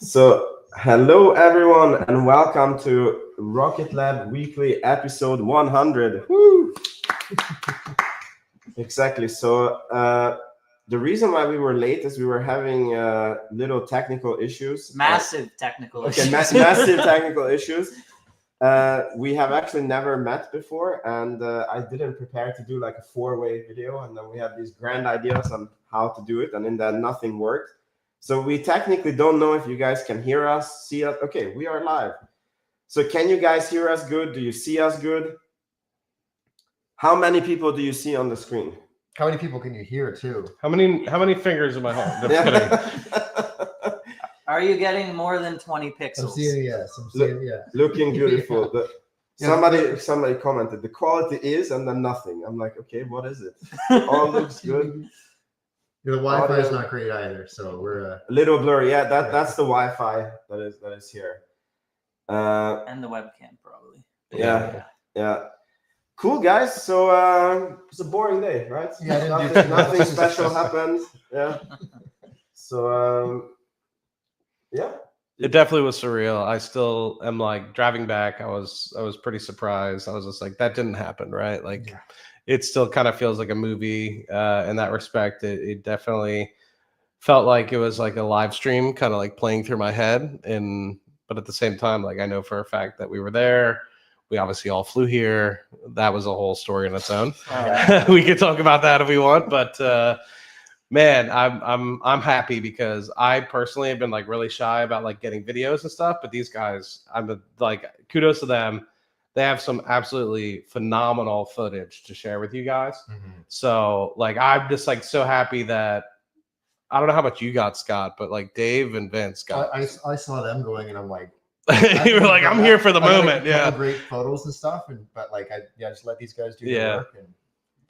So, hello everyone, and welcome to Rocket Lab Weekly episode 100. Woo! Exactly. So, the reason why we were late is we were having little technical issues. Massive technical issues. Massive technical issues. We have actually never met before, and I didn't prepare to do like a four-way video, and then we had these grand ideas on how to do it, and in that nothing worked. So we technically don't know if you guys can hear us, see us. Okay, we are live. So can you guys hear us good? Do you see us good? How many people do you see on the screen? How many people can you hear too? How many fingers am I holding? Are you getting more than 20 pixels? I'm seeing yes. I'm seeing yes. Looking beautiful. Somebody commented the quality is and then nothing. I'm like, okay, what is it? All looks good. The Wi-Fi is not great either, so we're a little blurry. Yeah, that's the Wi-Fi that is here. And the webcam probably. Yeah. Cool, guys. So it's a boring day, right? Yeah, nothing special happened. Yeah. So yeah. It definitely was surreal. I still am like driving back. I was pretty surprised. I was just like, that didn't happen, right? Like, it still kind of feels like a movie in that respect. It definitely felt like it was like a live stream, kind of like playing through my head. But at the same time, like I know for a fact that we were there. We obviously all flew here. That was a whole story on its own. We could talk about that if we want, but man, I'm happy because I personally have been like really shy about like getting videos and stuff. But these guys, like kudos to them. They have some absolutely phenomenal footage to share with you guys. Mm-hmm. So like I'm just like so happy that I don't know how much you got, Scott, but like Dave and Vince got. I saw them going, and I'm like. You were like, I'm here for the moment. Yeah, great photos and stuff, but like I just let these guys do their work.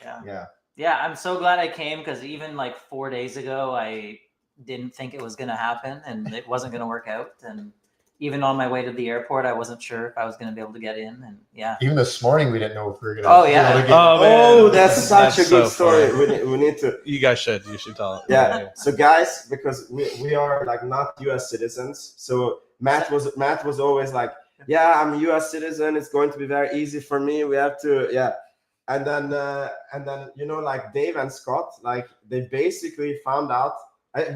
And yeah. I'm so glad I came because even like 4 days ago, I didn't think it was going to happen and it wasn't going to work out. And even on my way to the airport, I wasn't sure if I was going to be able to get in. And even this morning, we didn't know if we were going to. Oh yeah. Oh, that's such a good story. We need to. You guys should. You should tell it. Yeah. So guys, because we are like not U.S. citizens, so. Matt was always like, yeah, I'm a U.S. citizen. It's going to be very easy for me. We have to, and then like Dave and Scott, like they basically found out.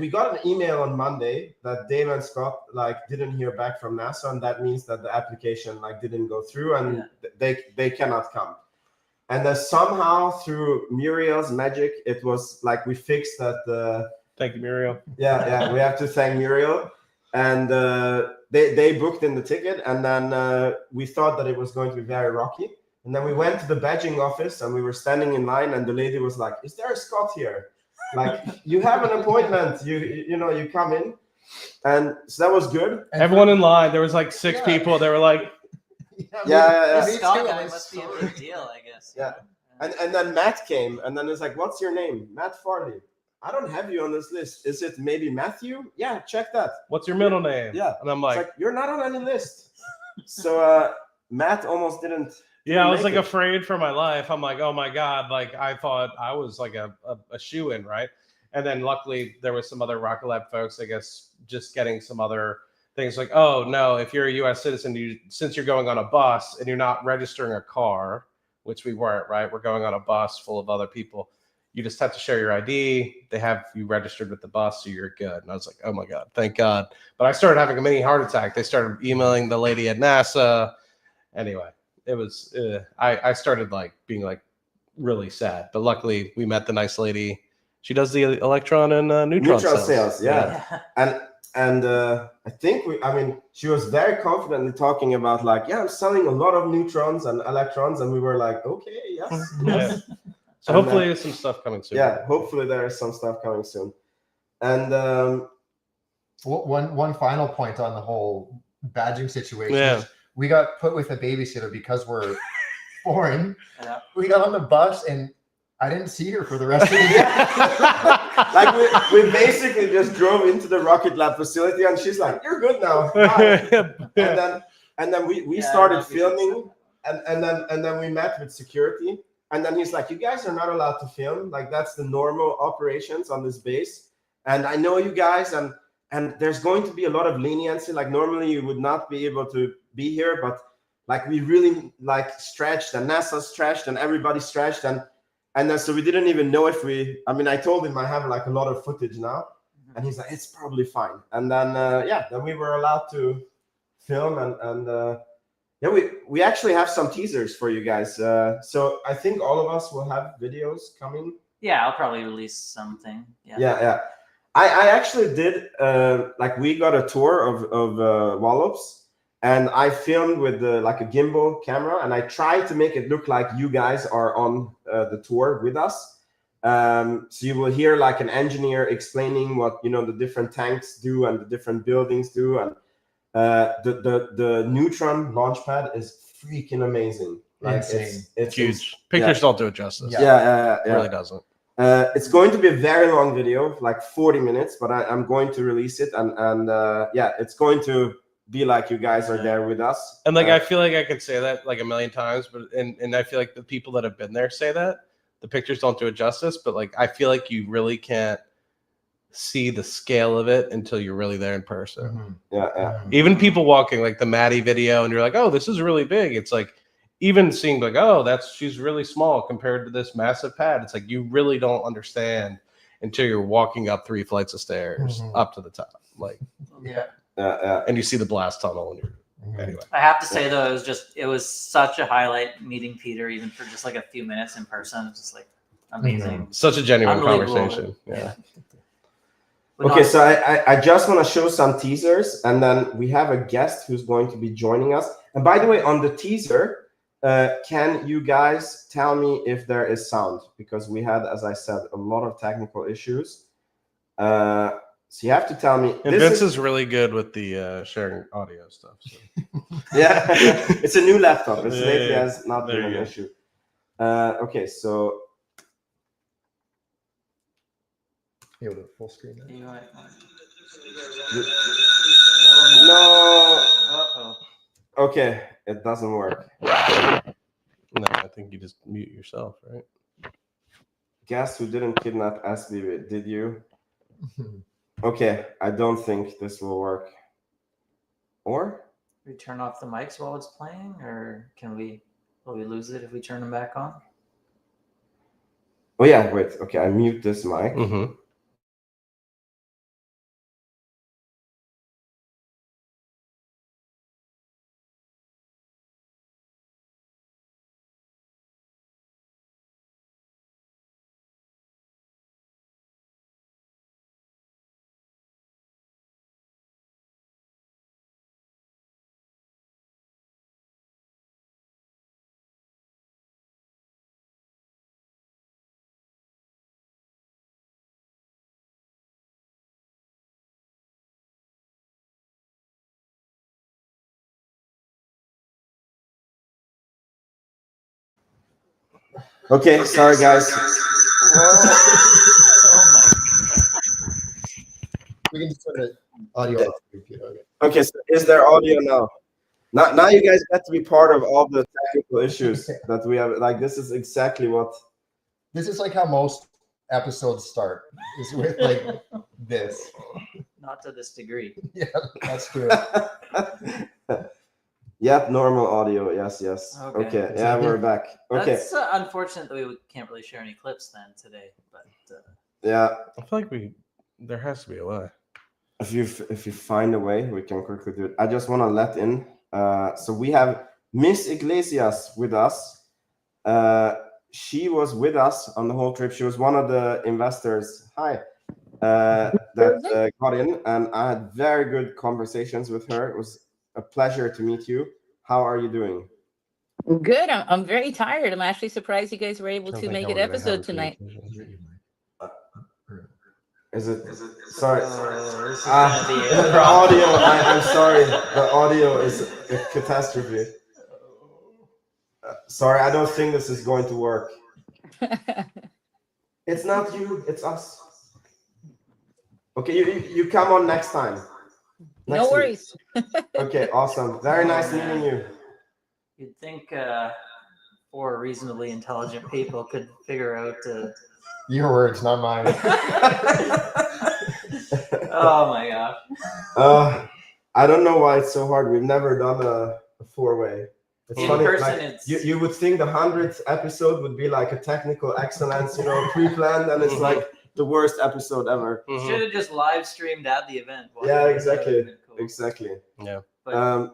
We got an email on Monday that Dave and Scott like didn't hear back from NASA, and that means that the application like didn't go through, and they cannot come. And then somehow through Muriel's magic, it was like we fixed that. Thank you, Muriel. Yeah, we have to thank Muriel. And they booked in the ticket, and then we thought that it was going to be very rocky. And then we went to the badging office, and we were standing in line, and the lady was like, "Is there a Scott here? Like, you have an appointment. You come in." And so that was good. Everyone in line. There was like six people. They were like, "Yeah." Scott guy must be a big deal, I guess. Yeah. And then Matt came, and then it's like, "What's your name?" Matt Farley. I don't have you on this list. Is it maybe Matthew? Yeah, check that. What's your middle name? Yeah. And I'm like you're not on any list. So Matt almost didn't. Yeah, I was like afraid for my life. I'm like, oh my God. Like I thought I was like a shoo-in, right? And then luckily there was some other Rocket Lab folks, I guess, just getting some other things like, oh no, if you're a US citizen, since you're going on a bus and you're not registering a car, which we weren't, right? We're going on a bus full of other people. You just have to share your ID. They have you registered with the bus, so you're good. And I was like, oh my God, thank God. But I started having a mini heart attack. They started emailing the lady at NASA. Anyway, it was, I started like being like really sad. But luckily we met the nice lady. She does the Electron and Neutron sales. Yeah. And I think she was very confidently talking about like, I'm selling a lot of neutrons and electrons. And we were like, okay, yes. Yeah. So hopefully there's some stuff coming soon. Yeah, hopefully there is some stuff coming soon. And one final point on the whole badging situation. Yeah. We got put with a babysitter because we're foreign. Yeah. We got on the bus and I didn't see her for the rest of the day. Like we basically just drove into the Rocket Lab facility and she's like, "You're good now." And then we started filming and then we met with security. And then he's like, "You guys are not allowed to film. Like that's the normal operations on this base. And I know you guys, and and there's going to be a lot of leniency. Like normally you would not be able to be here, but like we really like stretched, and NASA stretched, and everybody stretched, and then so we didn't even know if we. I mean, I told him I have like a lot of footage now, and he's like, it's probably fine. And then then we were allowed to film, and we actually have some teasers for you guys. So I think all of us will have videos coming. Yeah, I'll probably release something. Yeah. I actually did like we got a tour of Wallops, and I filmed with like a gimbal camera, and I tried to make it look like you guys are on the tour with us. So you will hear like an engineer explaining what the different tanks do and the different buildings do, and the Neutron launch pad is freaking amazing. Like Insane. It's Huge. Pictures don't do it justice. Yeah. It really doesn't. It's going to be a very long video, like 40 minutes, but I'm going to release it, and it's going to be like you guys are there with us. And like I feel like I could say that like a million times, but and I feel like the people that have been there say that the pictures don't do it justice, but like I feel like you really can't see the scale of it until you're really there in person. Mm-hmm. Yeah. Even people walking, like the Maddie video, and you're like, oh, this is really big. It's like even seeing like, oh, she's really small compared to this massive pad. It's like you really don't understand until you're walking up 3 flights of stairs up to the top. Like and you see the blast tunnel, and you're anyway. I have to say though, it was such a highlight meeting Peter, even for just like a few minutes in person. It's just like amazing. Such a genuine Unbelievable. conversation. Yeah. Okay, so I just want to show some teasers, and then we have a guest who's going to be joining us. And by the way, on the teaser, can you guys tell me if there is sound? Because we had, as I said, a lot of technical issues. So you have to tell me. And Vince is really good with the sharing audio stuff. So. Yeah, it's a new laptop. It's lately Yeah. has not been an issue. Okay, so. You able to full screen that? No. Uh-oh. Okay, it doesn't work. No, I think you just mute yourself, right? Guess who didn't kidnap SBB? Did you? Okay, I don't think this will work. Or? We turn off the mics while it's playing, or will we lose it if we turn them back on? Oh yeah, wait. Okay, I mute this mic. Mm-hmm. Okay, sorry guys. Oh my! We can just turn the audio off. Okay, so is there audio now? Now you guys get to be part of all the technical issues that we have. Like this is exactly what. This is like how most episodes start. Is with like this. Not to this degree. Yeah, that's true. Yep, normal audio. Yes. Okay. Yeah, we're back. Okay. That's unfortunate that we can't really share any clips then today. But yeah, I feel like there has to be a way. if you find a way, we can quickly do it. I just want to let in. So we have Miss Iglesias with us. She was with us on the whole trip. She was one of the investors. Hi. That got in, and I had very good conversations with her. It was a pleasure to meet you. How are you doing? Good. I'm very tired. I'm actually surprised you guys were able to make an episode tonight. Is it? Sorry. the audio. I'm sorry. The audio is a catastrophe. Sorry, I don't think this is going to work. It's not you. It's us. Okay, you come on next time. No worries. Okay, awesome. Very nice meeting you. you'd think 4 reasonably intelligent people could figure out. Your words, not mine. Oh my gosh. I don't know why it's so hard. We've never done a four-way. It's In funny. person, Like, it's you would think the 100th episode would be like a technical excellence, pre-planned, and it's like the worst episode ever. should have just live streamed at the event. Yeah, exactly. Cool. Exactly. Yeah. But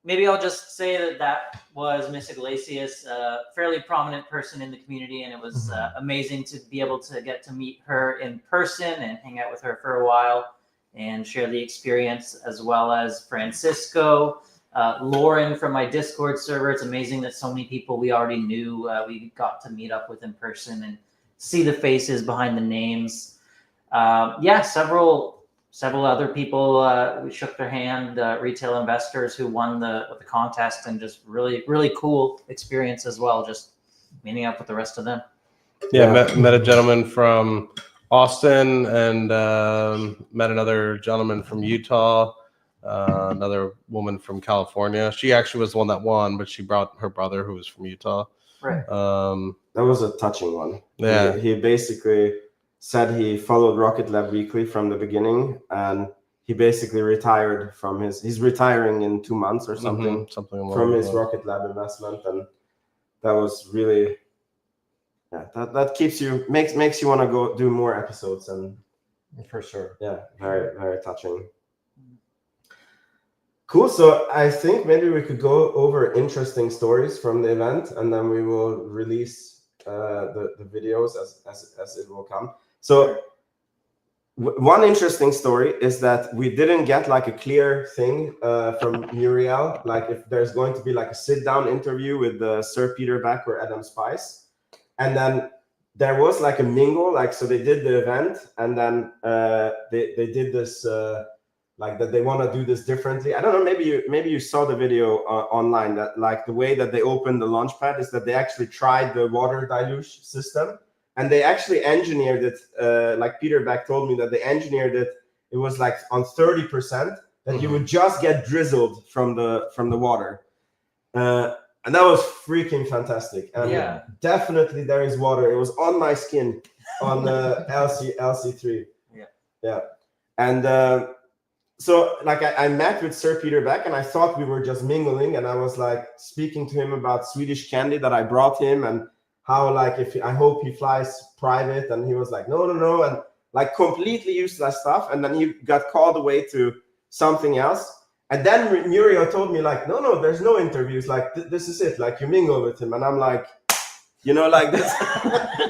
maybe I'll just say that was Miss Iglesias, a fairly prominent person in the community, and it was amazing to be able to get to meet her in person and hang out with her for a while and share the experience, as well as Francisco, Lauren from my Discord server. It's amazing that so many people we already knew we got to meet up with in person and see the faces behind the names. Several other people, we shook their hand, retail investors who won the contest, and just really cool experience as well, just meeting up with the rest of them. Yeah, met a gentleman from Austin and met another gentleman from Utah, another woman from California. She actually was the one that won, but she brought her brother who was from Utah. Right. That was a touching one. Yeah. He basically said he followed Rocket Lab Weekly from the beginning, and he basically retired from he's retiring in 2 months or something, from his Rocket Lab investment. And that was really, that keeps you, makes you want to go do more episodes. And for sure. Yeah, very, very touching. Cool. So I think maybe we could go over interesting stories from the event, and then we will release the videos as it will come. So one interesting story is that we didn't get like a clear thing from Muriel, like if there's going to be like a sit-down interview with Sir Peter Beck or Adam Spice. And then there was like a mingle, like, so they did the event, and then they did this, like that they want to do this differently. I don't know, maybe you saw the video online, that like the way that they opened the launch pad is that they actually tried the water deluge system. And they actually engineered it, like Peter Beck told me that they engineered it. It was like on 30% that you would just get drizzled from the water, and that was freaking fantastic. And definitely there is water. It was on my skin on the LC3. Yeah. And so like I met with Sir Peter Beck, and I thought we were just mingling, and I was like speaking to him about Swedish candy that I brought him, and how like I hope he flies private, and he was like no, and like completely useless stuff. And then he got called away to something else, and then Muriel told me like no, there's no interviews, like this is it, like you mingle with him. And I'm like, like this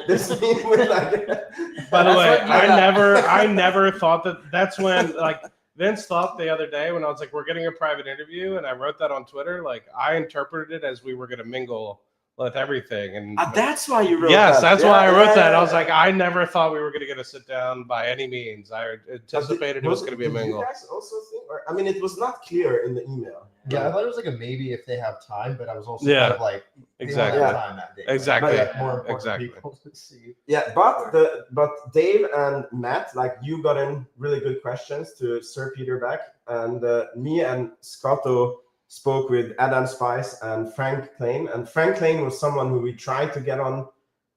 this meme with like by the way, I never thought that's when like Vince thought the other day when I was like, we're getting a private interview, and I wrote that on Twitter, like I interpreted it as we were going to mingle with everything. And that's why you wrote that. That's why I wrote that. Yeah. I was like, I never thought we were going to get a sit down by any means. I anticipated it was going to be a mingle. You guys also think, or I mean, it was not clear in the email. Yeah, I thought it was like a maybe if they have time, but I was also kind of like exactly time that day. Exactly. Like, more important people to see. Yeah, but Dave and Matt, like you got in really good questions to Sir Peter Beck, and me and Scuttle spoke with Adam Spice and Frank Klein. And Frank Klein was someone who we tried to get on,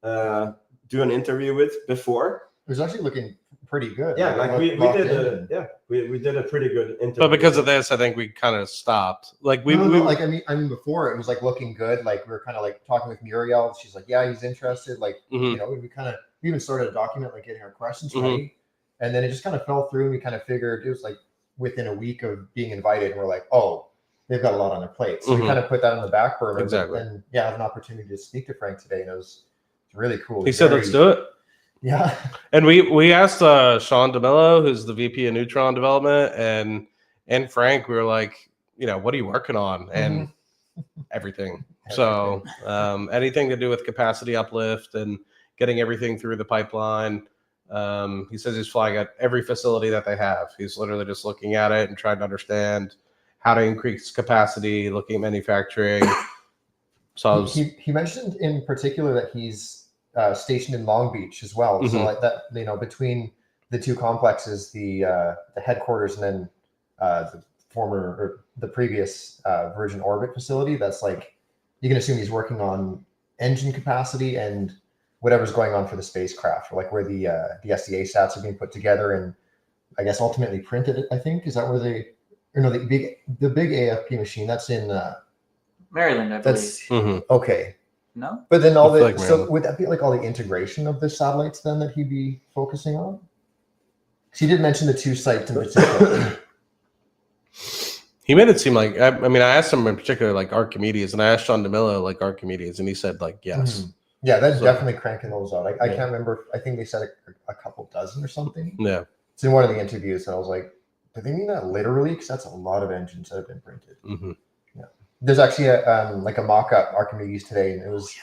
do an interview with before. It was actually looking pretty good. Yeah, like we did a pretty good interview. But because of this, I think we kind of stopped. Like we like I mean before it was like looking good. Like we were kind of like talking with Muriel. She's like, yeah, he's interested. Like we even started a document like getting our questions ready, and then it just kind of fell through. And we kind of figured it was like within a week of being invited, and we're like, oh, they've got a lot on their plate. So we kind of put that on the back burner. Exactly. And I had an opportunity to speak to Frank today, and it was really cool. He said, let's do it. Yeah. And we asked Sean DeMillo, who's the VP of Neutron development, and Frank, we were like, what are you working on? And everything. So anything to do with capacity uplift and getting everything through the pipeline. He says he's flying at every facility that they have. He's literally just looking at it and trying to understand how to increase capacity, looking at manufacturing. So he mentioned in particular that he's stationed in Long Beach as well. So like that, between the two complexes, the headquarters and then the previous Virgin Orbit facility, that's like, you can assume he's working on engine capacity and whatever's going on for the spacecraft, or like where the SDA stats are being put together, and I guess, ultimately printed it. I think is that where they, or no, the big AFP machine that's in. Maryland, I believe. That's Mhm. okay. No? But then all I feel the like so Maryland. would that be like all the integration of the satellites then that he'd be focusing on? She did mention the 2 sites in particular. He made it seem like I mean I asked him in particular like Archimedes, and I asked Sean DeMillo like Archimedes, and he said like yes. Mhm. Yeah, that's So- definitely cranking those out. I Yeah. can't remember. I think they said a couple dozen or something. Yeah. It's in one of the interviews, and I was like, "Do they mean that literally?" Because that's a lot of engines that have been printed. Hmm. There's actually a like a mock-up Archimedes today, and it was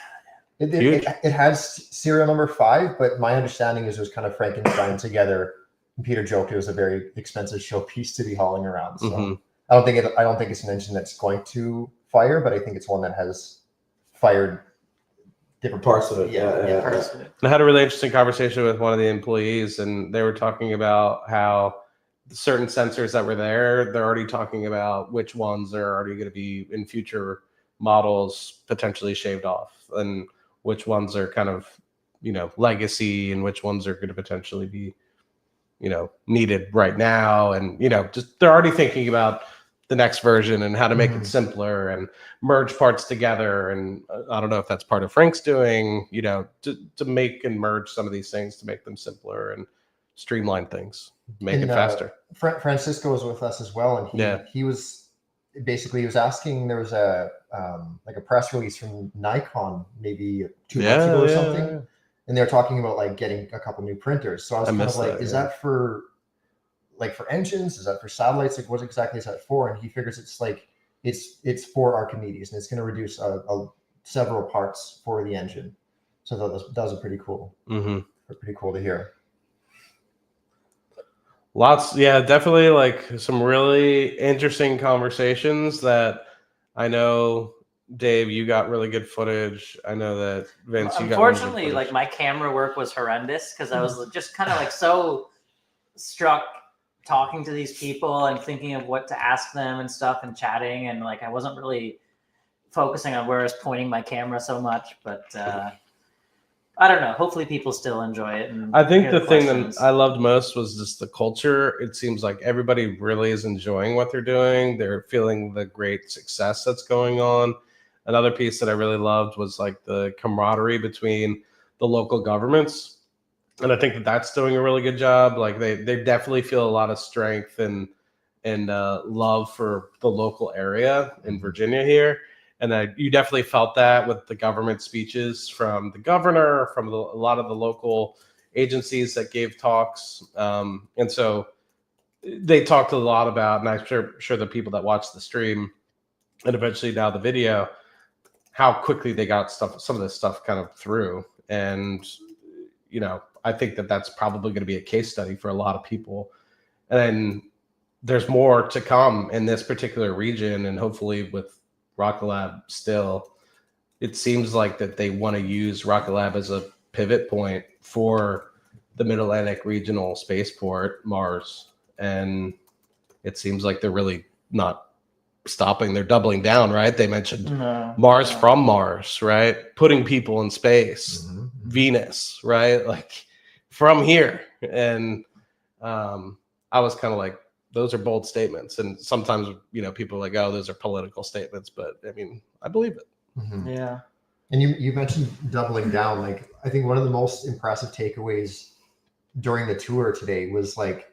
Huge. it has serial number 5, but my understanding is it was kind of Frankenstein together. And Peter joked it was a very expensive showpiece to be hauling around. So Mhm. I don't think it's an engine that's going to fire, but I think it's one that has fired different Parts of it, yeah. Parts of it. I had a really interesting conversation with one of the employees, and they were talking about how certain sensors that were there, they're already talking about which ones are already going to be in future models potentially shaved off, and which ones are kind of, legacy, and which ones are going to potentially be, needed right now. And, just they're already thinking about the next version and how to make it simpler and merge parts together. And I don't know if that's part of Frank's doing, to make and merge some of these things to make them simpler and streamline things, make it faster. Francisco was with us as well, and he was asking. There was a like a press release from Nikon maybe 2 months ago or something, and they're talking about like getting a couple new printers. So I was kind of like, is that for engines? Is that for satellites? Like, what exactly is that for? And he figures it's like it's for Archimedes, and it's going to reduce several parts for the engine. So that was pretty cool. Pretty cool to hear. Definitely like some really interesting conversations that I know, Dave, you got really good footage. I know that Vince, you got really good Unfortunately, footage. like my camera work was horrendous because I was just kind of like so struck talking to these people and thinking of what to ask them and stuff and chatting, and like I wasn't really focusing on where I was pointing my camera so much, but I don't know. Hopefully people still enjoy it. And I think hear the thing questions. that I loved most was just the culture. It seems like everybody really is enjoying what they're doing. They're feeling the great success that's going on. Another piece that I really loved was like the camaraderie between the local governments. And I think that that's doing a really good job. Like they definitely feel a lot of strength and love for the local area in Virginia here. And you definitely felt that with the government speeches from the governor, from a lot of the local agencies that gave talks. And so they talked a lot about, and I'm sure the people that watched the stream and eventually now the video, how quickly they got some of this stuff kind of through. And, I think that that's probably going to be a case study for a lot of people. And then there's more to come in this particular region, and hopefully with Rocket Lab still, it seems like that they want to use Rocket Lab as a pivot point for the Mid-Atlantic Regional Spaceport, Mars. And it seems like they're really not stopping. They're doubling down, right? They mentioned Mars from Mars, right? Putting people in space, Venus, right? Like from here. And I was kind of like, those are bold statements. And sometimes, people are like, oh, those are political statements. But I mean, I believe it. Yeah. And you mentioned doubling down. Like, I think one of the most impressive takeaways during the tour today was like,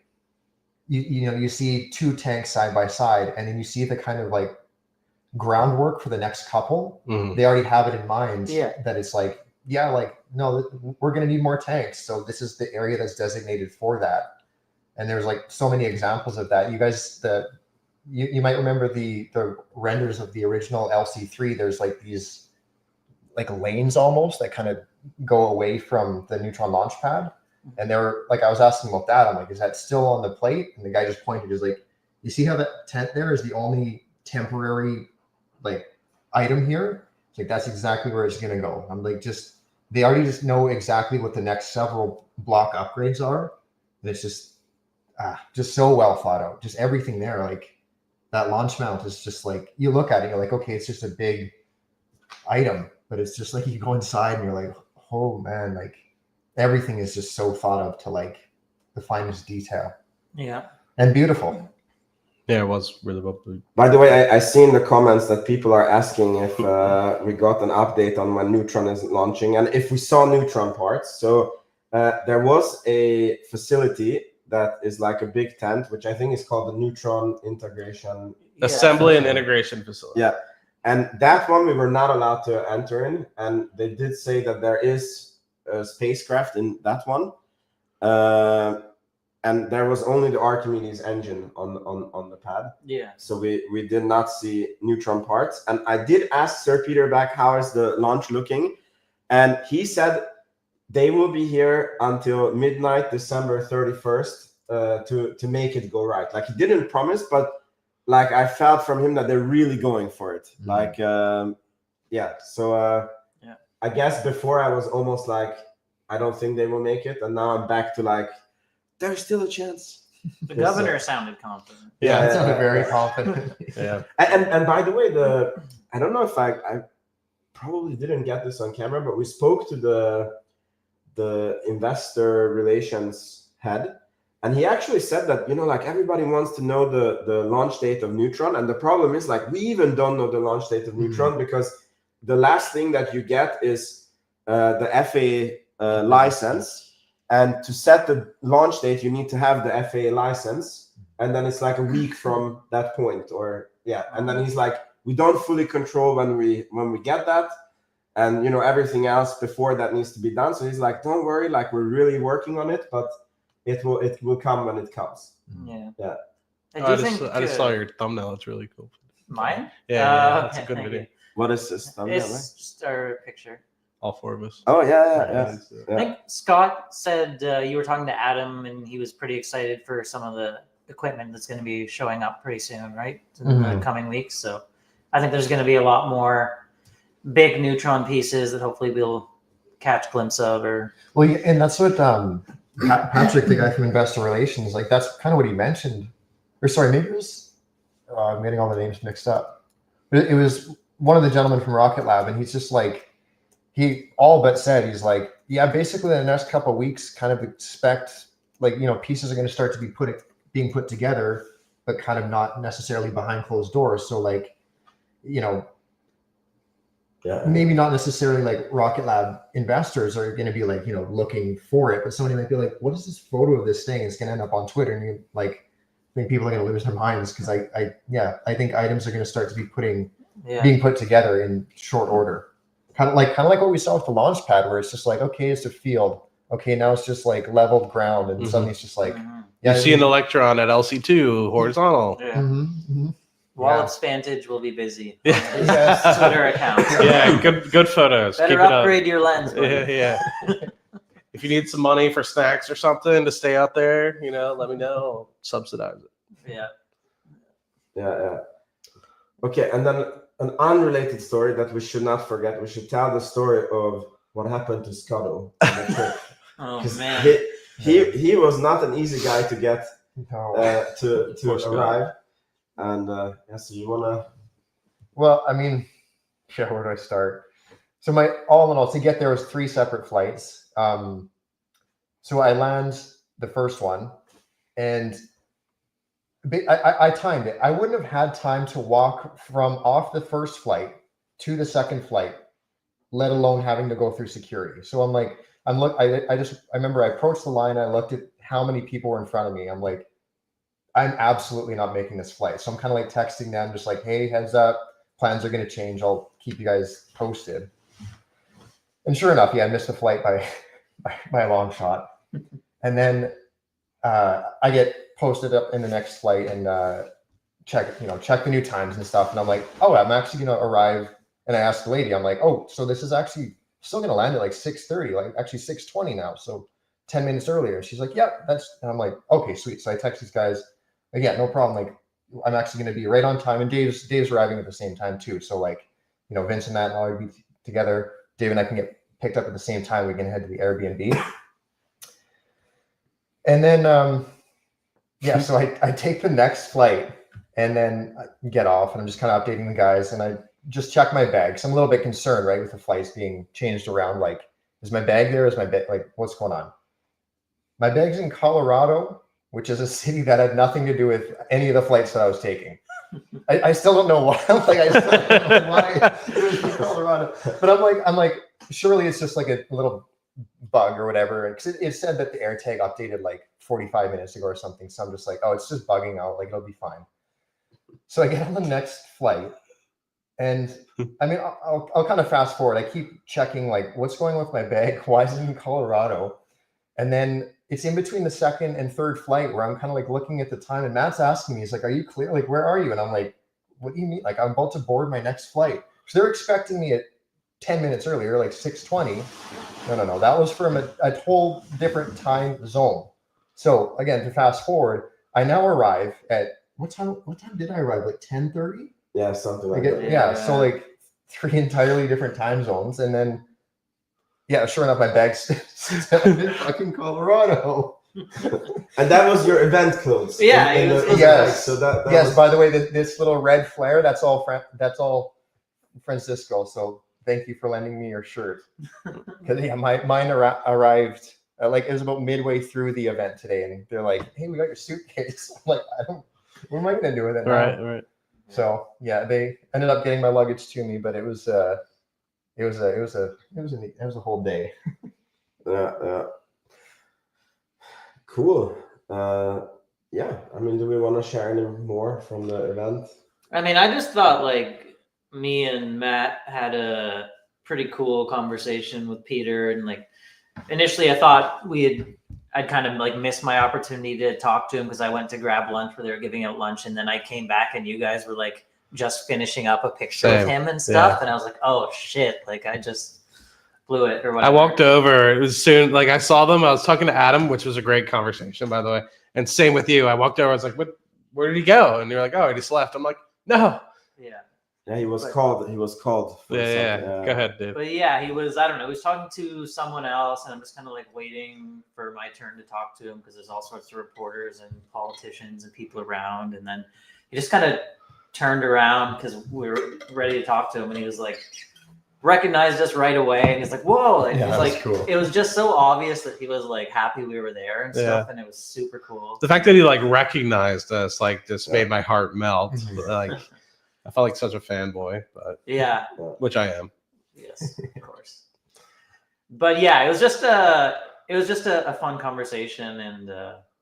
you see 2 tanks side by side, and then you see the kind of like groundwork for the next couple. They already have it in mind that it's like, no, we're going to need more tanks. So this is the area that's designated for that. And there's like so many examples of that. You guys, you might remember the renders of the original LC3. There's like these like lanes almost that kind of go away from the Neutron launch pad. And they were like, I was asking about that. I'm like, is that still on the plate? And the guy just pointed, is like, you see how that tent there is the only temporary like item here? It's like, that's exactly where it's going to go. I'm like, they already just know exactly what the next several block upgrades are. And it's just so well thought out. Just everything there. Like that launch mount is just like, you look at it, you're like, okay, it's just a big item, but it's just like, you go inside and you're like, oh man, like everything is just so thought of to like the finest detail. Yeah. and beautiful. Yeah, it was really well. By the way, I see in the comments that people are asking if we got an update on when Neutron is launching and if we saw Neutron parts. So there was a facility that is like a big tent, which I think is called the Neutron Integration Assembly and Integration Facility. Yeah. And that one we were not allowed to enter in. And they did say that there is a spacecraft in that one. And there was only the Archimedes engine on the pad. Yeah. So we did not see Neutron parts. And I did ask Sir Peter Beck, how is the launch looking? And he said they will be here until midnight, December 31st, to make it go right. Like he didn't promise, but like I felt from him that they're really going for it. Mhm. Like, yeah. So Yeah. I guess before I was almost like, I don't think they will make it. And now I'm back to like, there's still a chance. The governor sounded confident. Yeah. That sounded very confident. Yeah. And by the way, I don't know if I probably didn't get this on camera, but we spoke to the investor relations head, and he actually said that, you know, like everybody wants to know the launch date of Neutron, and the problem is like we even don't know the launch date of Neutron because the last thing that you get is the FAA license. And to set the launch date, you need to have the FAA license, and then it's like a week from that point, or yeah. And then he's like, we don't fully control when we get that, and you know everything else before that needs to be done. So he's like, don't worry, like we're really working on it, but it will come when it comes. Yeah. Yeah. I do think I just saw your thumbnail. It's really cool. mine. Yeah, it's a good thank video. you. What is this? It's just our picture. All four of us. Oh yeah. I think Scott said you were talking to Adam, and he was pretty excited for some of the equipment that's going to be showing up pretty soon, right? In the coming weeks. So I think there's going to be a lot more big Neutron pieces that hopefully we'll catch a glimpse of. Or Well, yeah, and that's what Patrick, the guy from Investor Relations, like that's kind of what he mentioned. Or sorry, maybe it was I'm getting all the names mixed up. But it was one of the gentlemen from Rocket Lab, and he's just like, he all but said, he's like, yeah, basically in the next couple of weeks, kind of expect like, you know, pieces are going to start to be being put together, but kind of not necessarily behind closed doors. So like, you know, maybe not necessarily like Rocket Lab investors are going to be like, you know, looking for it, but somebody might be like, what is this photo of this thing? It's going to end up on Twitter, and you like, I think people are going to lose their minds because I think items are going to start to be being put together in short order. Kind of like what we saw with the launch pad, where it's just like, okay, it's a field. Okay, now it's just like leveled ground, and suddenly it's just like, you see an Electron at LC2 horizontal. Yeah. Wallops Vantage will be busy. Yes. Twitter account. Yeah, good photos. Better Keep it upgrade your lens. Buddy. Yeah. If you need some money for snacks or something to stay out there, you know, let me know. I'll subsidize it. Yeah. Okay, and then an unrelated story that we should not forget. We should tell the story of what happened to Scuttle on the trip. Oh man, he was not an easy guy to get to arrive. And so you wanna? Well, I mean, yeah, where do I start? So all in all, to get there was 3 separate flights. So I land the first one, and I timed it. I wouldn't have had time to walk from off the first flight to the second flight, let alone having to go through security. So I remember I approached the line. I looked at how many people were in front of me. I'm like, I'm absolutely not making this flight. So I'm kind of like texting them, just like, hey, heads up, plans are going to change. I'll keep you guys posted. And sure enough, I missed the flight by a long shot. And then I get posted up in the next flight and check the new times and stuff. And I'm like, oh, I'm actually going to arrive. And I asked the lady, I'm like, oh, so this is actually still going to land at like 6:30, like actually 6:20 now. So 10 minutes earlier. And she's like, yeah, and I'm like, okay, sweet. So I text these guys, like, yeah, no problem. Like, I'm actually going to be right on time. And Dave's arriving at the same time too. So like, you know, Vince and Matt and I would be together. Dave and I can get picked up at the same time. We can head to the Airbnb. And then, so I take the next flight and then I get off, and I'm just kind of updating the guys, and I just check my bag. So I'm a little bit concerned, right, with the flights being changed around. Like, is my bag there? Is my bag, like, what's going on? My bag's in Colorado, which is a city that had nothing to do with any of the flights that I was taking. I still don't know why. I still don't know why it was in Colorado. But I'm like, surely it's just like a little bug or whatever. Because it said that the AirTag updated like 45 minutes ago or something. So I'm just like, oh, it's just bugging out. Like, it'll be fine. So I get on the next flight. And I mean, I'll kind of fast forward. I keep checking, like, what's going on with my bag? Why is it in Colorado? And then it's in between the second and third flight where I'm kind of like looking at the time, and Matt's asking me, he's like, are you clear? Like, where are you? And I'm like, what do you mean? Like, I'm about to board my next flight. So they're expecting me at 10 minutes earlier, like 6:20. No. That was from a whole different time zone. So again, to fast forward, I now arrive at, what time did I arrive? Like 10:30? Yeah, something like that. Yeah, so like 3 entirely different time zones. And then, yeah, sure enough, my bag's in fucking Colorado. And that was your event clothes. Yeah, yes. So that yes. was... By the way, this little red flare, that's all Francisco. So thank you for lending me your shirt. Because yeah, mine arrived like it was about midway through the event today, and they're like, "Hey, we got your suitcase." I'm like, what am I gonna do with it now? Right. So yeah, they ended up getting my luggage to me, but it was a whole day. Yeah. Cool. Yeah. I mean, do we want to share any more from the event? I mean, I just thought like me and Matt had a pretty cool conversation with Peter, and like initially I thought I'd kind of like missed my opportunity to talk to him because I went to grab lunch where they were giving out lunch, and then I came back and you guys were like just finishing up a picture with him and stuff, and I was like, oh shit, like I just blew it or whatever. I walked over. It was soon. Like I saw them. I was talking to Adam, which was a great conversation, by the way. And same with you. I walked over. I was like, where did he go? And you're like, oh, he just left. I'm like, no. Yeah, he was called. Yeah. Go ahead, dude. But yeah, he was, I don't know, he was talking to someone else, and I'm just kind of like waiting for my turn to talk to him because there's all sorts of reporters and politicians and people around. And then he just kind of turned around because we were ready to talk to him, and he was like, recognized us right away, and he's like, whoa. And it was like, cool. It was just so obvious that he was like happy we were there and stuff, and it was super cool. The fact that he like recognized us like just made my heart melt. Like I felt like such a fanboy, but yeah, which I am. Yes, of course. But yeah, it was just a fun conversation, and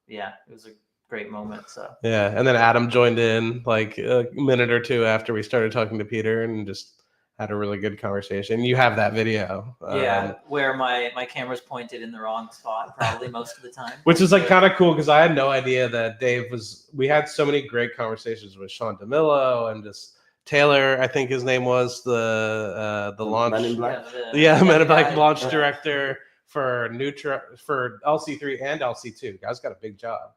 yeah, it was a great moment. So yeah, and then Adam joined in like a minute or two after we started talking to Peter, and just had a really good conversation. You have that video. Yeah, where my camera's pointed in the wrong spot probably most of the time. Which is like kind of cool because I had no idea that Dave was. We had so many great conversations with Sean DeMillo and just Taylor, I think his name was the launch. Men in Black. Men in Black launch director for Neutron, for LC3 and LC2. Guys got a big job.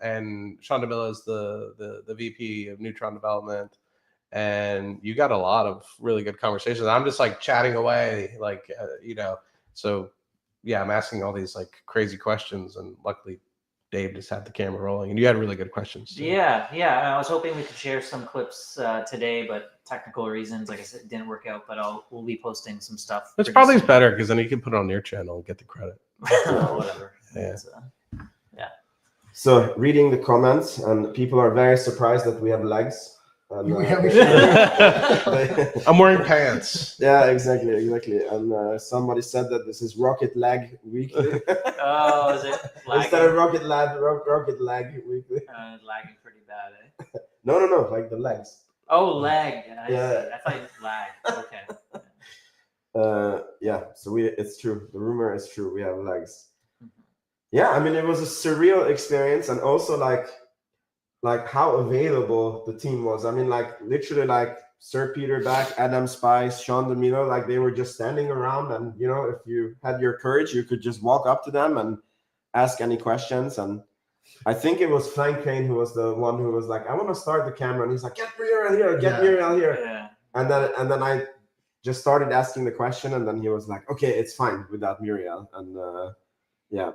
And Sean DeMillo is the VP of Neutron development. And you got a lot of really good conversations. I'm just like chatting away, like, so yeah, I'm asking all these like crazy questions, and luckily Dave just had the camera rolling, and you had really good questions. So. Yeah. I was hoping we could share some clips today, but technical reasons, like I said, it didn't work out, but we'll be posting some stuff. It's probably better because then you can put it on your channel and get the credit. Whatever. Yeah. So reading the comments, and people are very surprised that we have legs. I'm wearing pants. Yeah, exactly. And somebody said that this is Rocket Lag Weekly. Oh, is it? Instead of Rocket Lag Weekly. Lagging pretty bad, eh? No, like the legs. Oh, lag. Yeah. I thought you lag. Okay. Yeah. So it's true. The rumor is true. We have legs. Yeah, I mean, it was a surreal experience, and also like how available the team was. I mean, like literally like Sir Peter Beck, Adam Spice, Sean DeMillo, like they were just standing around, and if you had your courage, you could just walk up to them and ask any questions. And I think it was Frank Payne who was the one who was like, I want to start the camera, and he's like, get Muriel here. Yeah. And then I just started asking the question, and then he was like, okay, it's fine without Muriel. And yeah.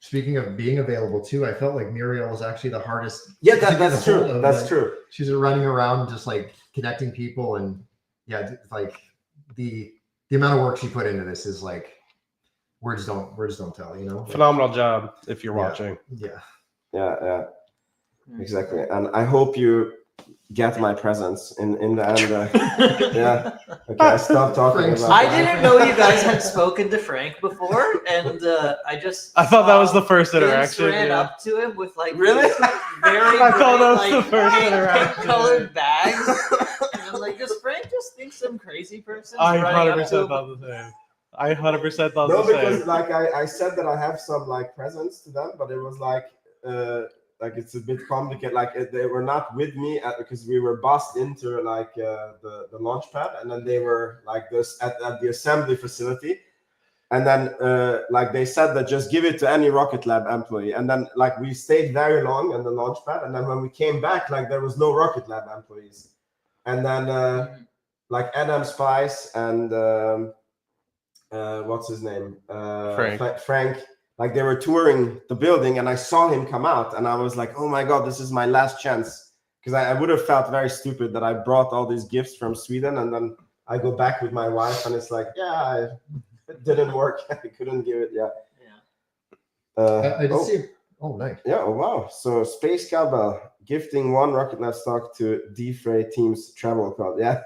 Speaking of being available too, I felt like Muriel was actually the hardest. Yeah, that's true. That's true. She's running around just like connecting people, and yeah, like the amount of work she put into this is like words don't tell, you know. Phenomenal job if you're Yeah. watching. Yeah. Yeah, exactly. And I hope you get my presents in the end. Yeah. Okay, I stopped talking Frank's about I that. didn't know you guys had spoken to Frank before, and I thought that was saw the first Vince interaction. ran Yeah. up to him with like Really? these very I thought that was bright, the first pink interaction. colored bags. And I'm like, does Frank just think some crazy person's I running up 100% to him? thought the same. I 100% thought No, the because same. like I said that I have some like presents to them, but it was like it's a bit complicated. Like they were not with me because we were bussed into like the launch pad, and then they were like this at the assembly facility, and then like they said that just give it to any Rocket Lab employee, and then like we stayed very long in the launch pad, and then when we came back, like there was no Rocket Lab employees, and then like Adam Spice and what's his name? Frank. Like they were touring the building, and I saw him come out, and I was like, "Oh my god, this is my last chance!" Because I would have felt very stupid that I brought all these gifts from Sweden, and then I go back with my wife, and it's like, it didn't work. I couldn't give it. Yeah. I did see. Oh, nice. Yeah. Oh wow. So Space Cowbell gifting 1 Rocket Lab stock to D-Fray Team's travel card. Yeah.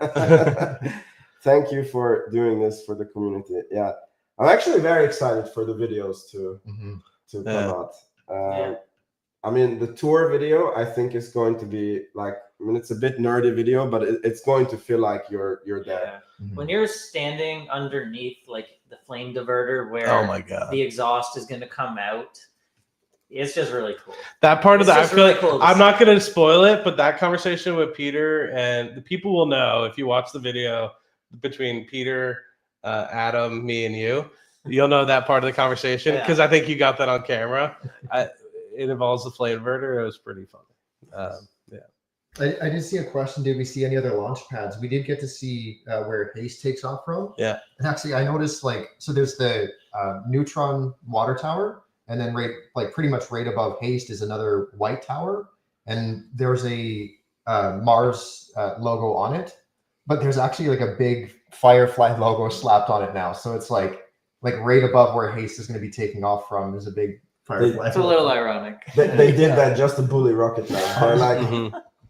Thank you for doing this for the community. Yeah. I'm actually very excited for the videos to come out. I mean, the tour video, I think is going to be like, I mean, it's a bit nerdy video, but it's going to feel like you're there. When you're standing underneath like the flame diverter where Oh my god. the exhaust is going to come out, it's just really cool. That part of It's the, I just feel really like, cool to I'm see. not going to spoil it, but that conversation with Peter, and the people will know if you watch the video between Peter, Adam, me, and you'll know that part of the conversation because I think you got that on camera. It involves the flame diverter. It was pretty funny. I did see a question. Did we see any other launch pads? We did get to see where Haste takes off from. Yeah. And actually, I noticed so there's the Neutron water tower, and then pretty much right above Haste is another white tower, and there's a Mars logo on it, but there's actually like a big Firefly logo slapped on it now. So it's like right above where Haste is going to be taking off from is a big Firefly. It's a little ironic. They did that just to bully Rocket Lab. They're like,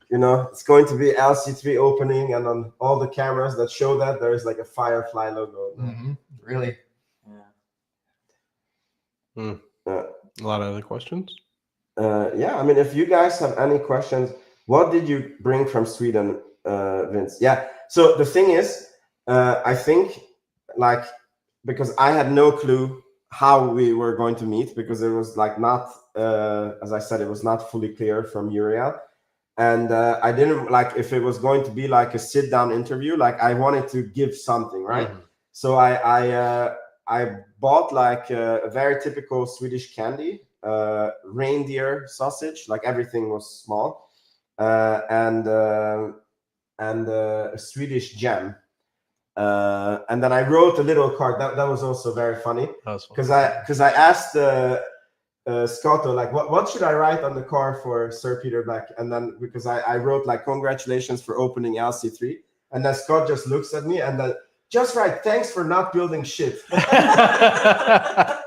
you know, it's going to be LC3 opening, and on all the cameras that show that there is like a Firefly logo. Really? A lot of other questions? Yeah, I mean, if you guys have any questions, what did you bring from Sweden, Vince? Yeah, so the thing is, I think, like, because I had no clue how we were going to meet, because it was like not, as I said, it was not fully clear from Uriel. And I didn't like if it was going to be like a sit-down interview, like I wanted to give something, right? So I bought like a very typical Swedish candy, reindeer sausage, like everything was small, and a Swedish gem. And then I wrote a little card. That was also very funny because I asked Scuttle, like, what should I write on the card for Sir Peter Beck? And then because I wrote like, congratulations for opening LC3, and then Scott just looks at me and then just write, thanks for not building shit. Yeah.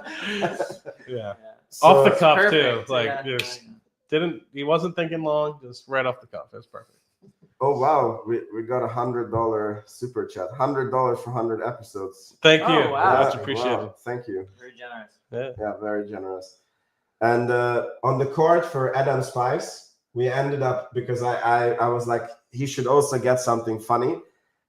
So, off the cuff Perfect. too. Like just he wasn't thinking long, just right off the cuff. It's perfect. oh wow, we got $100 super chat, $100 for 100 episodes. Thank you. Oh, wow. Much appreciated. Wow, thank you. Very generous. Yeah, very generous. And on the card for Adam Spice, we ended up, because I was like, he should also get something funny.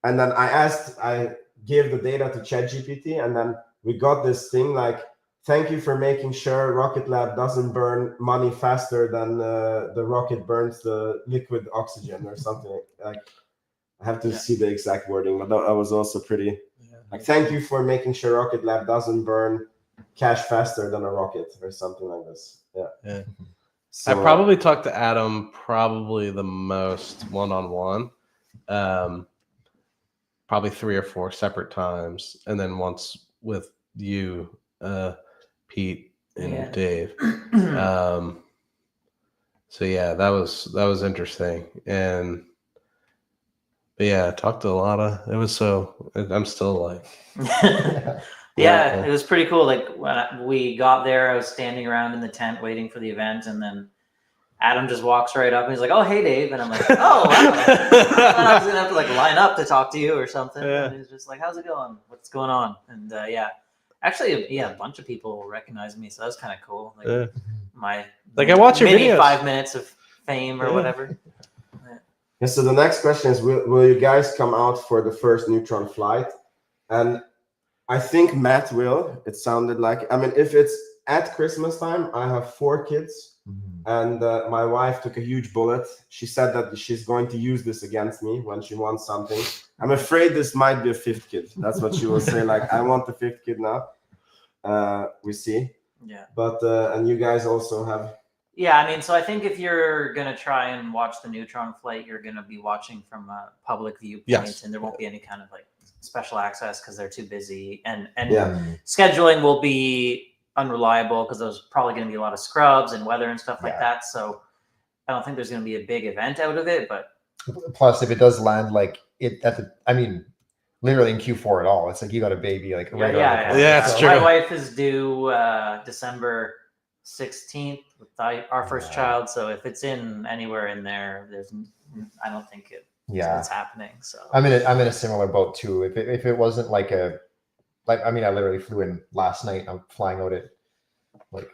And then I gave the data to ChatGPT, and then we got this thing like, thank you for making sure Rocket Lab doesn't burn money faster than the rocket burns the liquid oxygen or something. Like, I have to see the exact wording, but that was also pretty. Like, thank you for making sure Rocket Lab doesn't burn cash faster than a rocket or something like this. Yeah. So, I probably talked to Adam probably the most one-on-one, probably 3 or 4 separate times, and then once with you, Pete, and Dave. So yeah, that was interesting, but yeah, I talked to a lot of. It was so. I'm still like. Yeah, it was pretty cool. Like when we got there, I was standing around in the tent waiting for the event, and then Adam just walks right up and he's like, "Oh, hey, Dave," and I'm like, "Oh, wow." I was gonna have to like line up to talk to you or something. Yeah. And he's just like, "How's it going? What's going on?" And actually, a bunch of people recognize me, so that's kind of cool. Like my I watch your mini videos. 5 minutes of fame or whatever. Yeah. So the next question is, will you guys come out for the first Neutron flight? And I think Matt will. It sounded like. I mean, if it's at Christmas time, I have 4 kids. And my wife took a huge bullet. She said that she's going to use this against me when she wants something. I'm afraid this might be a 5th kid. That's what she will say. Like, I want the 5th kid now. We see. Yeah. But and you guys also have. Yeah, I mean, so I think if you're gonna try and watch the Neutron flight, you're gonna be watching from a public viewpoint, and there won't be any kind of like special access because they're too busy, and scheduling will be unreliable because there's probably going to be a lot of scrubs and weather and stuff like that. So I don't think there's going to be a big event out of it. But plus, if it does land like it at the, I mean, literally in Q4 at all, it's like you got a baby like right yeah, it's true. My wife is due December 16th with our first child. So if it's in anywhere in there, I don't think it's happening. So I'm in a similar boat too. If it wasn't like I mean, I literally flew in last night. I'm flying out at like.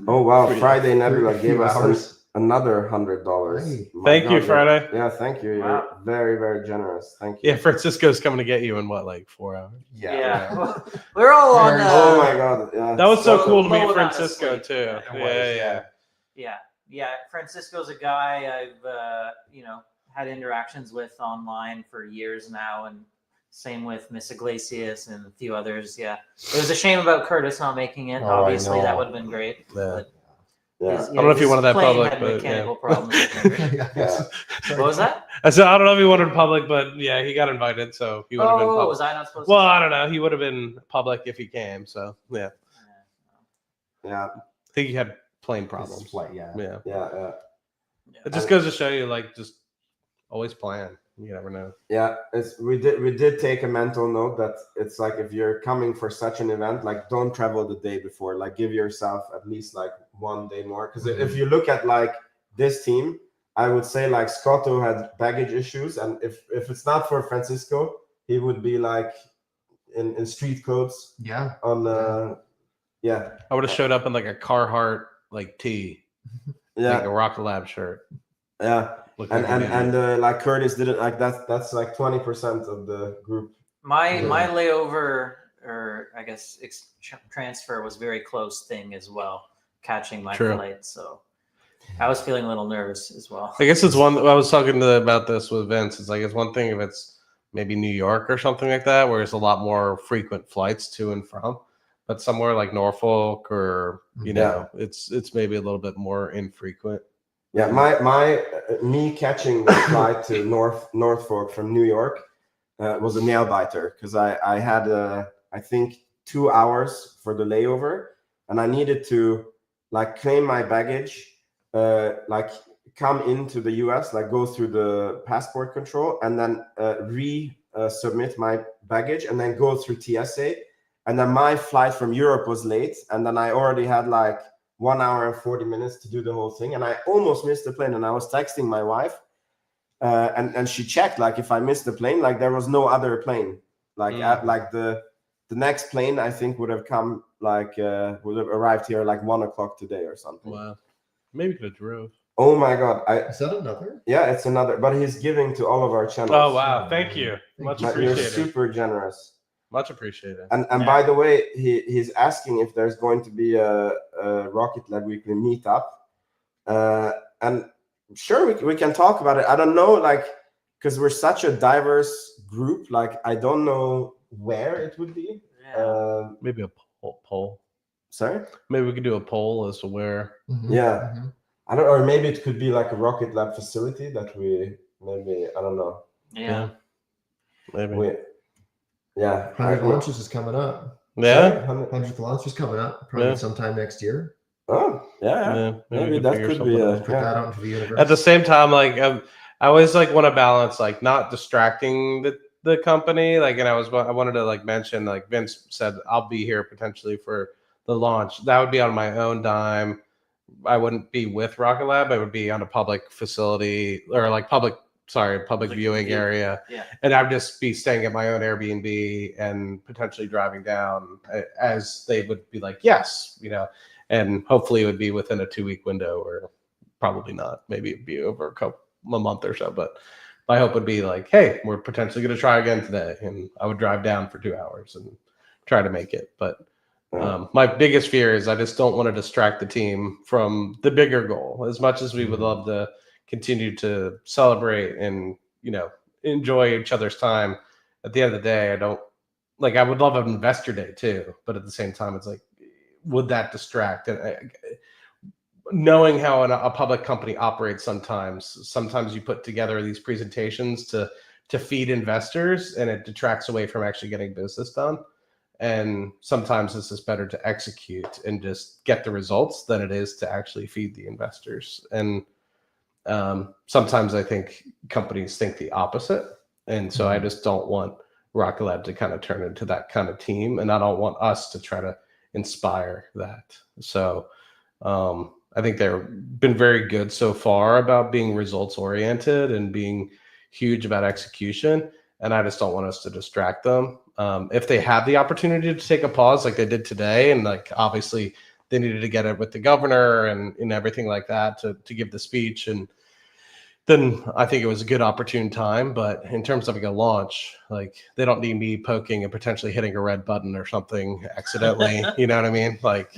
Oh wow! Friday Nebula gave us another $100. Thank you, Friday. Yeah, thank you. You're very, very generous. Thank you. Yeah, Francisco's coming to get you in what, like 4 hours? Yeah. We're all on. Oh my god! Yeah. That was so cool to meet Francisco too. Yeah. Francisco's a guy I've had interactions with online for years now, and same with Miss Iglesias and a few others. Yeah, it was a shame about Curtis not making it. Obviously, that would have been great. Yeah. Yeah. I don't know if he wanted that public, had but mechanical problems. What was that? I said I don't know if he wanted public, but yeah, he got invited, so he would have been public. Was I not supposed Well, to? I don't know. He would have been public if he came. So yeah. Yeah. I think he had plane problems. Yeah. It just goes to show you, like, just always plan. You never know. Yeah, we did take a mental note that it's like if you're coming for such an event, like don't travel the day before. Like give yourself at least like 1 day more. Because if you look at like this team, I would say like Scuttle had baggage issues, and if it's not for Francisco, he would be like in street clothes. Yeah. On I would have showed up in like a Carhartt like tee. Yeah. Like a Rocket Lab shirt. Yeah. And like Curtis did it like that's like 20% of the group. My layover, or I guess transfer, was very close thing as well, catching my flight. So I was feeling a little nervous as well. I guess it's one. I was talking about this with Vince. It's like it's one thing if it's maybe New York or something like that, where it's a lot more frequent flights to and from. But somewhere like Norfolk or it's maybe a little bit more infrequent. Yeah, me catching the flight to Norfolk from New York was a nail biter because I had I think 2 hours for the layover, and I needed to like claim my baggage, like come into the US, like go through the passport control, and then submit my baggage, and then go through TSA, and then my flight from Europe was late, and then I already had like 1 hour and 40 minutes to do the whole thing, and I almost missed the plane. And I was texting my wife, and she checked like if I missed the plane, like there was no other plane. Like like the next plane I think would have come like would have arrived here like 1 o'clock today or something. Wow, maybe could have drove. Oh my god! Is that another? Yeah, it's another. But he's giving to all of our channels. Oh wow, thank you, much appreciated. You're super generous. Much appreciated. And by the way, he's asking if there's going to be a Rocket Lab Weekly meetup. And sure, we can talk about it. I don't know, like, because we're such a diverse group, like, I don't know where it would be. Yeah. Maybe a poll. Sorry? Maybe we could do a poll as to where. Yeah. I don't know, or maybe it could be like a Rocket Lab facility that we maybe, I don't know. Yeah. Maybe. Yeah, 100 launches is coming up. Yeah, 100th launch is coming up probably sometime next year. Oh, yeah. Maybe that could be put that out into the universe. At the same time, like I always like want to balance like not distracting the company. Like, and I wanted to like mention, like Vince said, I'll be here potentially for the launch. That would be on my own dime. I wouldn't be with Rocket Lab. I would be on a public facility or like public viewing area. Yeah. And I'd just be staying at my own Airbnb and potentially driving down as they would be like, yes, you know, and hopefully it would be within a 2-week window, or probably not. Maybe it'd be over a month or so. But my hope would be like, hey, we're potentially going to try again today. And I would drive down for 2 hours and try to make it. But my biggest fear is I just don't want to distract the team from the bigger goal. As much as we would love to continue to celebrate and, you know, enjoy each other's time, at the end of the day, I would love an investor day too. But at the same time, it's like, would that distract? And knowing how a public company operates, sometimes you put together these presentations to feed investors, and it detracts away from actually getting business done. And sometimes it's just better to execute and just get the results than it is to actually feed the investors. And sometimes I think companies think the opposite. And so I just don't want Rocket Lab to kind of turn into that kind of team. And I don't want us to try to inspire that. So I think they've been very good so far about being results oriented and being huge about execution. And I just don't want us to distract them. If they have the opportunity to take a pause like they did today, and like obviously they needed to get it with the governor and everything like that to give the speech, and then I think it was a good opportune time. But in terms of like a launch, like they don't need me poking and potentially hitting a red button or something accidentally. You know what I mean? Like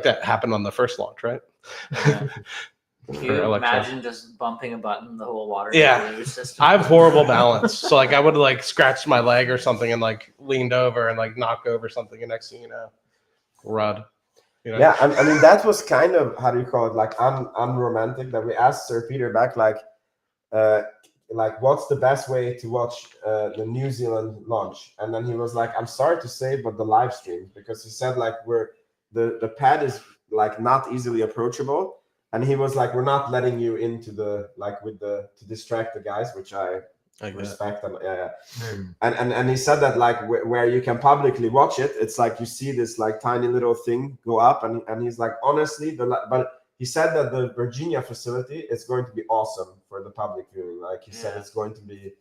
that happened on the first launch, right? Yeah. Can you imagine just bumping a button, the whole water deluge system? I have horrible balance. So like I would like scratch my leg or something and like leaned over and like knock over something, and next thing you know, Rud. You know? Yeah, I mean that was kind of, how do you call it, like unromantic, that we asked Sir Peter Beck like what's the best way to watch the New Zealand launch, and then he was like, I'm sorry to say, but the live stream, because he said like the pad is like not easily approachable. And he was like, we're not letting you into the, like with the, to distract the guys, which I respect. And and he said that like where you can publicly watch it, it's like you see this like tiny little thing go up, and he's like, honestly, but he said that the Virginia facility is going to be awesome for the public viewing. Like he said, it's going to be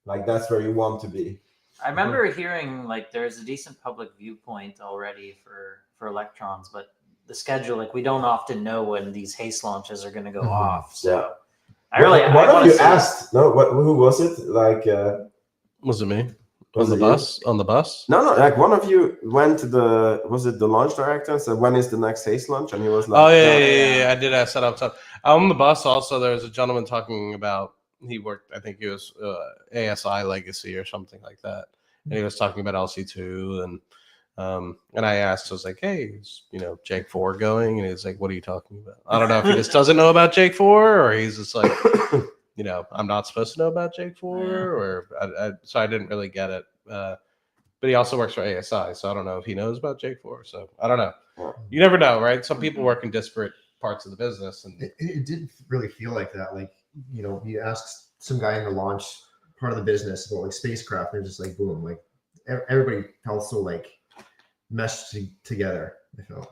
like, that's where you want to be. I remember hearing like there's a decent public viewpoint already for electrons, but the schedule, like we don't often know when these haste launches are going to go off. So I really, one of you asked, who was it? Like, was it me on the bus? On the bus? No, like one of you went to was it the launch director and said, when is the next haste launch? And he was like, oh yeah. I did ask that up top. On the bus also, there was a gentleman talking about, he worked, I think he was ASI Legacy or something like that. And he was talking about LC2 and I asked, I was like, hey, is, you know, Jake 4 going? And he's like, what are you talking about? I don't know if he just doesn't know about Jake 4, or he's just like, you know, I'm not supposed to know about Jake 4, or so I didn't really get it. But he also works for ASI, so I don't know if he knows about Jake 4. So I don't know. You never know, right? Some people work in disparate parts of the business, and it did really feel like that. Like, you know, you ask some guy in the launch part of the business about like spacecraft, and they're just like, boom, like everybody felt so like meshed together. I felt.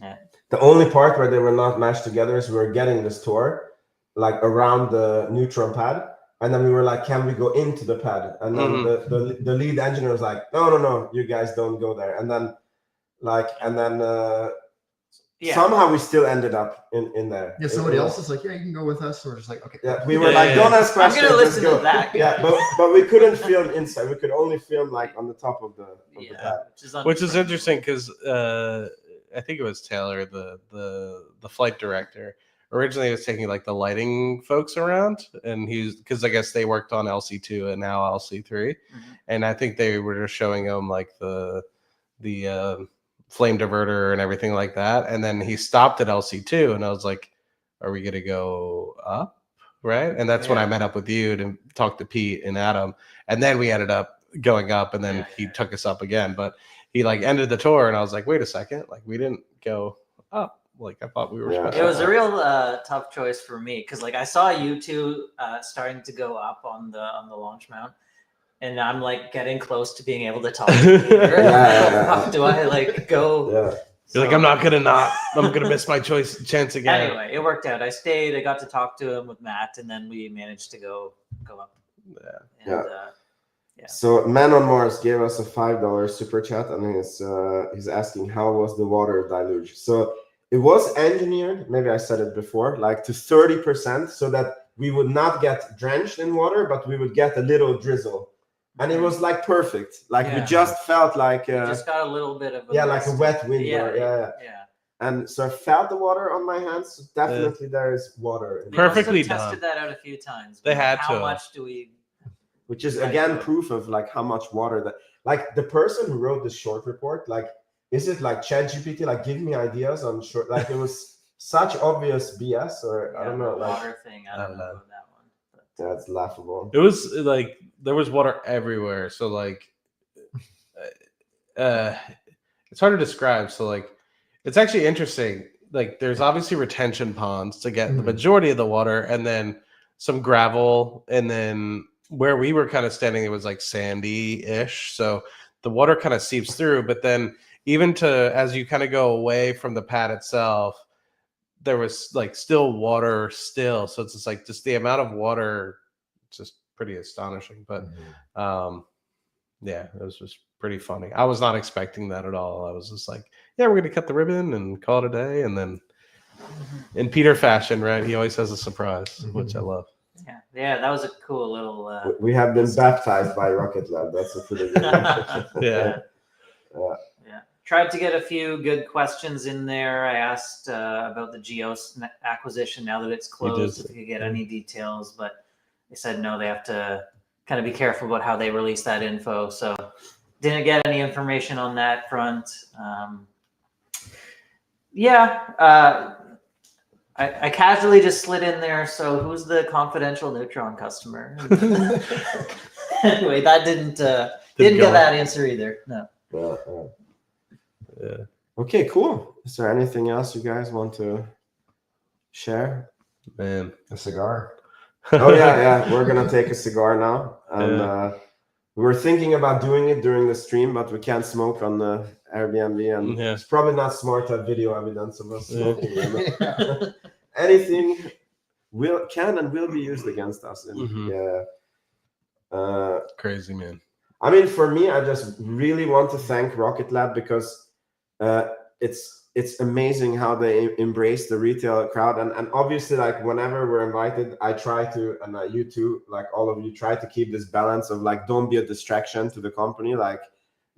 Yeah. The only part where they were not meshed together is we were getting this tour like around the Neutron pad, and then we were like, can we go into the pad? And then the lead engineer was like, no, you guys don't go there. And then somehow we still ended up in there. Yeah, somebody else is like, yeah, you can go with us. So we're just like, okay. Yeah, we were like, don't ask questions. I'm gonna listen to that. Yeah, but we couldn't film inside. We could only film like on the top of the pad. Which is interesting because I think it was Taylor, the flight director. Originally, he was taking like the lighting folks around, and because I guess they worked on LC2 and now LC3, and I think they were just showing him like the flame diverter and everything like that. And then he stopped at LC2, and I was like, are we gonna go up? Right. And that's when I met up with you to talk to Pete and Adam. And then we ended up going up, and then he took us up again. But he like ended the tour, and I was like, wait a second, like we didn't go up. Like I thought we were supposed to. It was a real tough choice for me, because like I saw you two starting to go up on the launch mount, and I'm like getting close to being able to talk to Peter. Yeah. Do I like go? Yeah. You're like, I'm gonna miss my chance again. Anyway, it worked out. I stayed. I got to talk to him with Matt, and then we managed to go up. Yeah. And, Yeah. So Man on Mars gave us a $5 super chat, and he's asking how was the water deluge. So it was engineered, maybe I said it before, like to 30%, so that we would not get drenched in water, but we would get a little drizzle. And it was like perfect. Like we just felt like just got a little bit of like a wet wind. Yeah. And so I felt the water on my hands. So definitely there is water. Perfectly done. Tested that out a few times. They had how to. much do we? Which is again proof of like how much water that. Like the person who wrote this short report, like is it like ChatGPT? Like give me ideas on short. Like it was such obvious BS, or I don't know. The like, water thing. I don't know about that one. But. That's laughable. It was like there was water everywhere. So like, it's hard to describe. So like, it's actually interesting. Like there's obviously retention ponds to get the majority of the water, and then some gravel, and then where we were kind of standing, it was like sandy-ish. So the water kind of seeps through, but then even as you kind of go away from the pad itself, there was like still water still. So it's just like just the amount of water, just pretty astonishing. But yeah, it was just pretty funny. I was not expecting that at all. I was just like, yeah, we're going to cut the ribbon and call it a day. And then in Peter fashion, right? He always has a surprise, which I love. Yeah, that was a cool little. We have been baptized by Rocket Lab. That's a pretty good one. Yeah. Tried to get a few good questions in there. I asked about the Geos acquisition now that it's closed, if we could get any details, but they said no, they have to kind of be careful about how they release that info. So didn't get any information on that front. I casually just slid in there. So who's the confidential Neutron customer? Anyway, that didn't get that answer either. No. Yeah. Okay, cool. Is there anything else you guys want to share? Man, a cigar. Oh yeah. We're gonna take a cigar now, and we were thinking about doing it during the stream, but we can't smoke on the Airbnb, and it's probably not smart to have video evidence of us smoking. Anything can and will be used against us. And, crazy, man. I mean, for me, I just really want to thank Rocket Lab because it's amazing how they embrace the retail crowd, and obviously, like whenever we're invited, I try to, and you too, like all of you, try to keep this balance of like don't be a distraction to the company. Like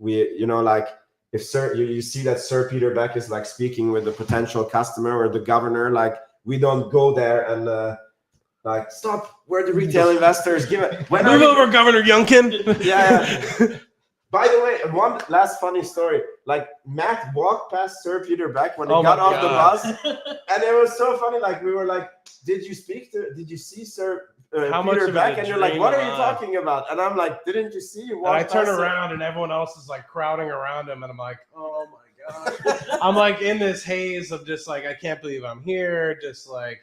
like if you see that Sir Peter Beck is like speaking with a potential customer or the governor, like we don't go there and like stop. We're the retail investors. Give it. Move over, Governor Youngkin. Yeah. By the way, one last funny story. Like Matt walked past Sir Peter Beck when he got off the bus, and it was so funny. Like we were like, "Did you see Sir Peter Beck?" And you're like, "What are you talking about?" And I'm like, "Didn't you see?" And I turn around and everyone else is like crowding around him, and I'm like, "Oh my god!" I'm like in this haze of just like, I can't believe I'm here. Just like,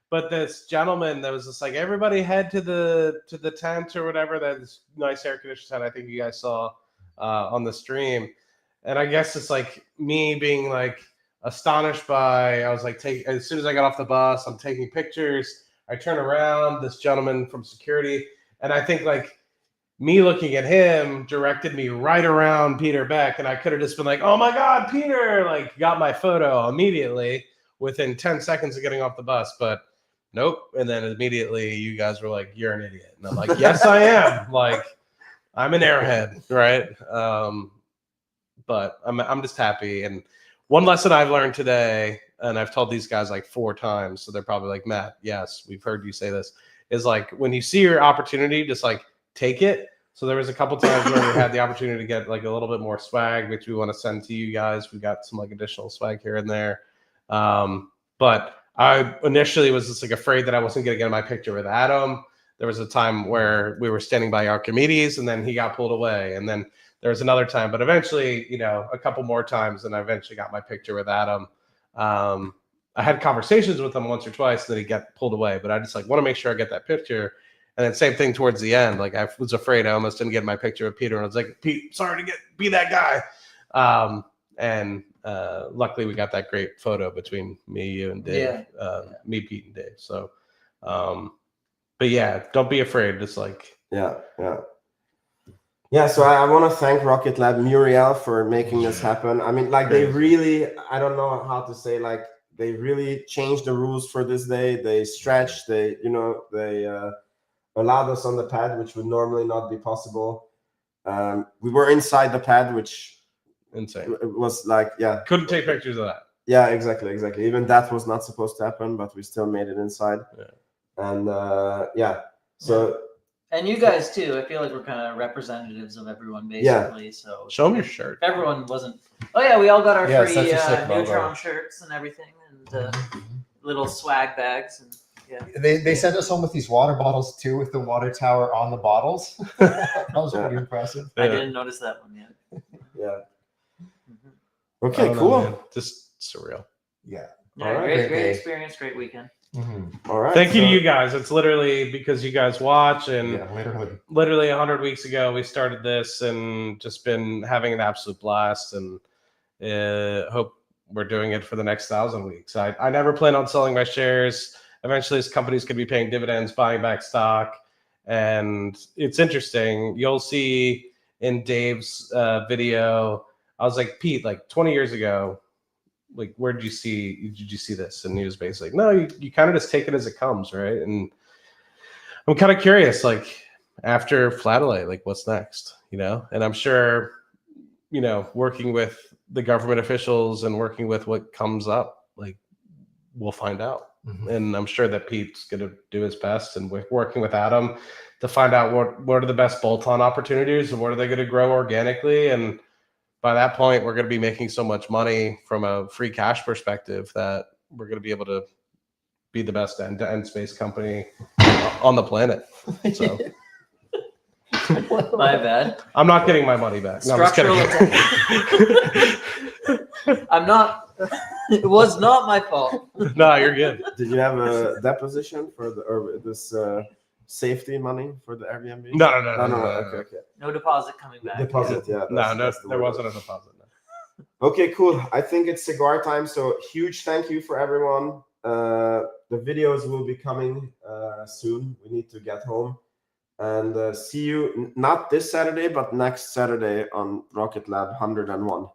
but this gentleman that was just like, everybody head to the tent or whatever. That nice air conditioned tent. I think you guys saw. On the stream, and I guess it's like me being like astonished by, I was like, as soon as I got off the bus, I'm taking pictures. I turn around, this gentleman from security, and I think like me looking at him directed me right around Peter Beck, and I could have just been like, oh my God, Peter, like got my photo immediately within 10 seconds of getting off the bus, but nope. And then immediately you guys were like, you're an idiot. And I'm like, yes, I am. Like, I'm an airhead, right? But I'm just happy. And one lesson I've learned today, and I've told these guys like 4 times, so they're probably like, Matt, yes, we've heard you say this, is like when you see your opportunity, just like take it. So there was a couple times where we had the opportunity to get like a little bit more swag, which we want to send to you guys. We got some like additional swag here and there. But I initially was just like afraid that I wasn't going to get my picture with Adam. There was a time where we were standing by Archimedes and then he got pulled away. And then there was another time, but eventually, a couple more times, and I eventually got my picture with Adam. I had conversations with him once or twice that he got pulled away, but I just like want to make sure I get that picture. And then same thing towards the end. Like I was afraid I almost didn't get my picture with Peter, and I was like, Pete, sorry to be that guy. And luckily we got that great photo between me, you, and Dave. Me, Pete, and Dave. So, but yeah, don't be afraid. Just like yeah. So I want to thank Rocket Lab Muriel for making this happen. I mean, like they really, I don't know how to say, like they really changed the rules for this day. They stretched. They allowed us on the pad, which would normally not be possible. We were inside the pad, which insane. It was like, couldn't take pictures of that. Yeah, exactly. Even that was not supposed to happen, but we still made it inside. And so. And you guys too. I feel like we're kind of representatives of everyone, basically. So show them your shirt. If everyone wasn't. Oh yeah, we all got our free Neutron logo. shirts and everything, and little swag bags and. Yeah. They sent us home with these water bottles too, with the water tower on the bottles. That was pretty impressive. I didn't notice that one yet. Yeah. Okay, cool. Just surreal. Yeah. Great experience, great weekend. All right. Thank you to you guys. It's literally because you guys watch, and literally 100 weeks ago we started this, and just been having an absolute blast, and hope we're doing it for the next 1,000 weeks. I never plan on selling my shares. Eventually, these companies could be paying dividends, buying back stock. And it's interesting. You'll see in Dave's video, I was like, Pete, like 20 years ago, like, did you see this? And he was basically like, no, you kind of just take it as it comes, right? And I'm kind of curious, like, after Flatellite, like, what's next, And I'm sure, working with the government officials and working with what comes up, like, we'll find out. And I'm sure that Pete's going to do his best, and we're working with Adam to find out what are the best bolt-on opportunities and what are they going to grow organically. And by that point, we're going to be making so much money from a free cash perspective that we're going to be able to be the best end-to-end space company on the planet. So my bad. I'm not getting my money back. No, Structural I'm not. It was not my fault. No, you're good. Did you have a deposition for this safety money for the Airbnb? No. Okay. No deposit coming back. Deposit, yeah. There wasn't a deposit. No. Okay, cool. I think it's cigar time. So huge thank you for everyone. The videos will be coming soon. We need to get home. And see you not this Saturday, but next Saturday on Rocket Lab 101.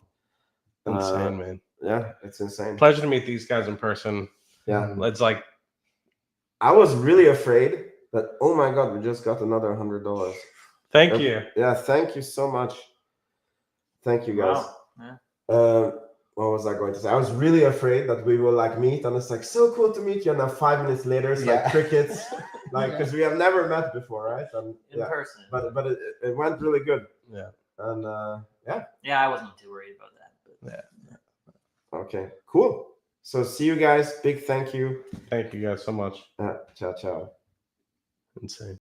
Insane, man. Yeah, it's insane. Pleasure to meet these guys in person. Yeah. It's like, I was really afraid that, oh my God, we just got another $100. Thank you. Yeah, thank you so much. Thank you, guys. Wow. Yeah. What was I going to say? I was really afraid that we will like meet, and it's like so cool to meet you. And then 5 minutes later, it's like crickets, like because we have never met before, right? And, in person. But it went really good. Yeah. And yeah, I wasn't too worried about that. But. Yeah. Okay, cool. So see you guys. Big thank you. Thank you guys so much. Ciao, ciao. Insane.